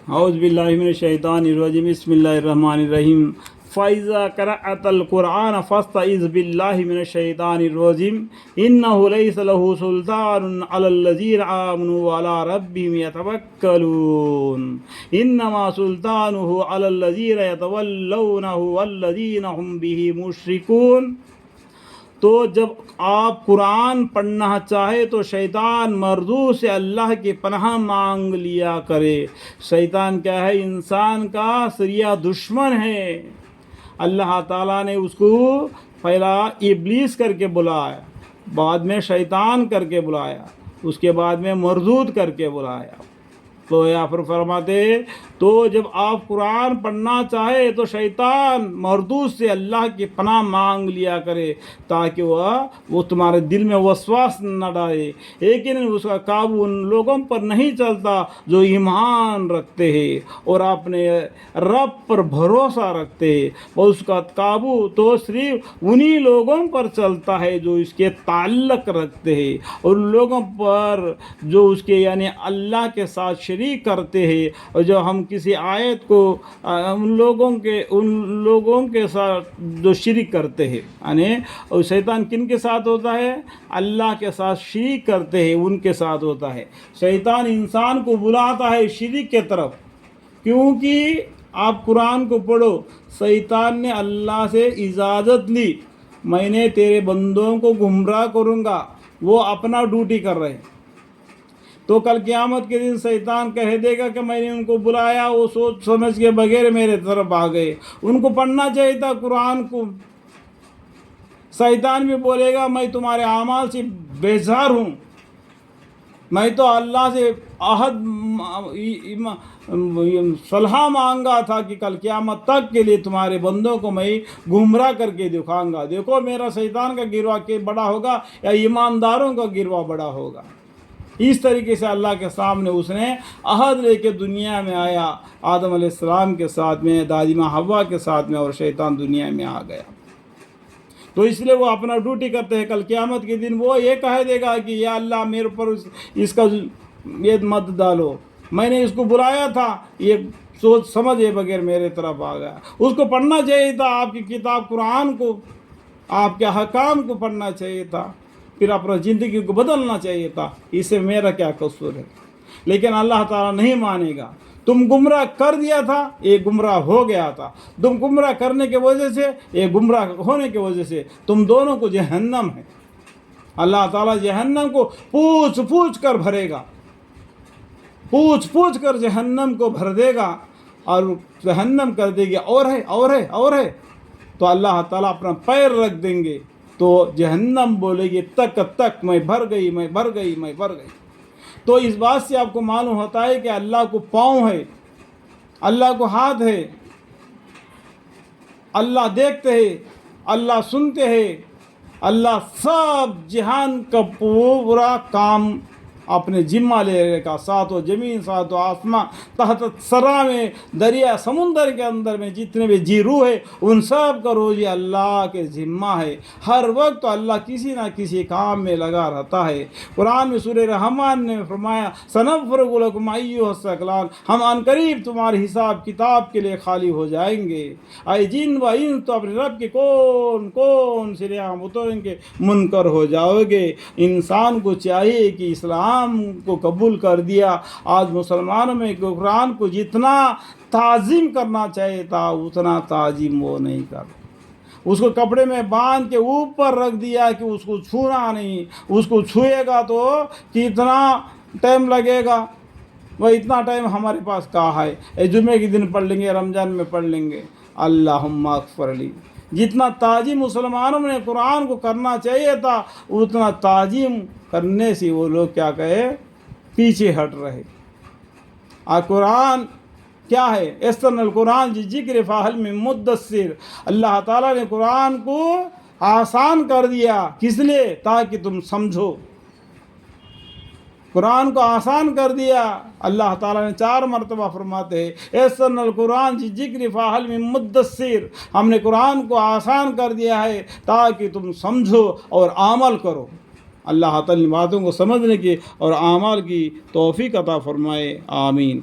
اعوذ باللہ من الشیطان الرجیم بسم اللہ الرحمن الرحیم فَإِذَا قَرَأْتَ الْقُرْآنَ فَاسْتَعِذْ بِاللَّهِ مِنَ الشَّيْطَانِ الرَّجِيمِ إِنَّهُ لَيْسَ لَهُ سُلْطَانٌ عَلَى الَّذِينَ آمَنُوا وَعَلَى رَبِّهِمْ يَتَوَكَّلُونَ إِنَّمَا سُلْطَانُهُ عَلَى الَّذِينَ يَتَوَلَّوْنَهُ وَالَّذِينَ هُمْ بِهِ مُشْرِكُونَ۔ تو جب آپ قرآن پڑھنا چاہے تو شیطان مردود سے اللہ کی پناہ مانگ لیا کرے۔ شیطان کیا ہے؟ انسان کا سریا دشمن ہے۔ اللہ تعالیٰ نے اس کو پہلا ابلیس کر کے بلایا، بعد میں شیطان کر کے بلایا، اس کے بعد میں مردود کر کے بلایا۔ تو یا پھر فرماتے تو جب آپ قرآن پڑھنا چاہے تو شیطان مردود سے اللہ کی پناہ مانگ لیا کرے تاکہ وہ تمہارے دل میں وسواس نہ ڈالے۔ لیکن اس کا قابو ان لوگوں پر نہیں چلتا جو ایمان رکھتے ہیں اور اپنے رب پر بھروسہ رکھتے ہیں، اور اس کا قابو تو صرف انہی لوگوں پر چلتا ہے جو اس کے تعلق رکھتے ہیں، اور ان لوگوں پر جو اس کے یعنی اللہ کے ساتھ شریک کرتے ہیں، اور جو ہم کسی آیت کو ان لوگوں کے ساتھ جو شریک کرتے ہیں، یعنی اور شیطان کن کے ساتھ ہوتا ہے؟ اللہ کے ساتھ شریک کرتے ہیں ان کے ساتھ ہوتا ہے۔ شیطان انسان کو بلاتا ہے شریک کے طرف، کیونکہ آپ قرآن کو پڑھو، شیطان نے اللہ سے اجازت لی، میں نے تیرے بندوں کو گمراہ کروں گا، وہ اپنا ڈیوٹی کر رہے ہیں۔ تو کل قیامت کے دن شیطان کہہ دے گا کہ میں نے ان کو بلایا، وہ سوچ سمجھ کے بغیر میرے طرف آ گئے، ان کو پڑھنا چاہیے تھا قرآن کو۔ شیطان بھی بولے گا میں تمہارے اعمال سے بیزار ہوں، میں تو اللہ سے صلح مانگا تھا کہ کل قیامت تک کے لیے تمہارے بندوں کو میں گمراہ کر کے دکھاؤں گا، دیکھو میرا شیطان کا گروہ بڑا ہوگا یا ایمانداروں کا گروہ بڑا ہوگا۔ اس طریقے سے اللہ کے سامنے اس نے عہد لے کے دنیا میں آیا، آدم علیہ السلام کے ساتھ میں، دادی ماں حوا کے ساتھ میں، اور شیطان دنیا میں آ گیا۔ تو اس لیے وہ اپنا ڈیوٹی کرتے ہیں۔ کل قیامت کے دن وہ یہ کہہ دے گا کہ یا اللہ میرے پر اس کا یہ مت ڈالو، میں نے اس کو بلایا تھا، یہ سوچ سمجھے بغیر میرے طرف آ گیا۔ اس کو پڑھنا چاہیے تھا، آپ کی کتاب قرآن کو، آپ کے حکام کو پڑھنا چاہیے تھا، پھر اپنا زندگی کو بدلنا چاہیے تھا، اس سے میرا کیا قصور ہے؟ لیکن اللہ تعالیٰ نہیں مانے گا۔ تم گمراہ کر دیا تھا، یہ گمراہ ہو گیا تھا، تم گمراہ کرنے کی وجہ سے، یہ گمراہ ہونے کی وجہ سے تم دونوں کو جہنم ہے۔ اللہ تعالیٰ جہنم کو پوچھ پوچھ کر بھرے گا، پوچھ پوچھ کر جہنم کو بھر دے گا، اور جہنم کر دے گی اور ہے تو اللہ تعالیٰ اپنا پیر رکھ دیں گے، تو جہنم بولے گی تک تک میں بھر گئی، میں بھر گئی، میں بھر گئی۔ تو اس بات سے آپ کو معلوم ہوتا ہے کہ اللہ کو پاؤں ہے، اللہ کو ہاتھ ہے، اللہ دیکھتے ہیں، اللہ سنتے ہیں، اللہ سب جہان کا پورا کام اپنے ذمہ لے گا، ساتوں زمین ساتوں آسمان، تحت سرا میں، دریا سمندر کے اندر میں جتنے بھی جی روح ہے، ان سب کا روزی اللہ کے ذمہ ہے۔ ہر وقت اللہ کسی نہ کسی کام میں لگا رہتا ہے۔ قرآن میں سورہ رحمان نے فرمایا سنفرغ لکم ایھا الثقلان، ہم ان قریب تمہارے حساب کتاب کے لیے خالی ہو جائیں گے۔ اے جن و انس، تو اپنے رب کے کون سے نعمتوں کے منکر ہو جاؤ گے۔ انسان کو چاہیے کہ اسلام کو قبول کر دیا، آج مسلمانوں میں قرآن کو جتنا تعظیم کرنا چاہیے تھا اتنا تعظیم وہ نہیں کرتا۔ اس کو کپڑے میں باندھ کے اوپر رکھ دیا کہ اس کو چھونا نہیں، اس کو چھوئے گا تو کتنا ٹائم لگے گا، وہ اتنا ٹائم ہمارے پاس کہاں ہے؟ جمعے کے دن پڑھ لیں گے، رمضان میں پڑھ لیں گے، اللہم اغفر لی۔ جتنا تعظیم مسلمانوں نے قرآن کو کرنا چاہیے تھا اتنا تعظیم کرنے سے وہ لوگ کیا کہے؟ پیچھے ہٹ رہے۔ قرآن کیا ہے؟ استن القرآن ذکر فاحل من مدثر، اللہ تعالیٰ نے قرآن کو آسان کر دیا، کس لیے؟ تاکہ تم سمجھو۔ قرآن کو آسان کر دیا، اللہ تعالیٰ نے 4 مرتبہ فرماتے ہیں احسن القرآن ذکر فاحل من مدثر، ہم نے قرآن کو آسان کر دیا ہے تاکہ تم سمجھو اور عمل کرو۔ اللہ تعالیٰ باتوں کو سمجھنے کی اور اعمال کی توفیق عطا فرمائے، آمین۔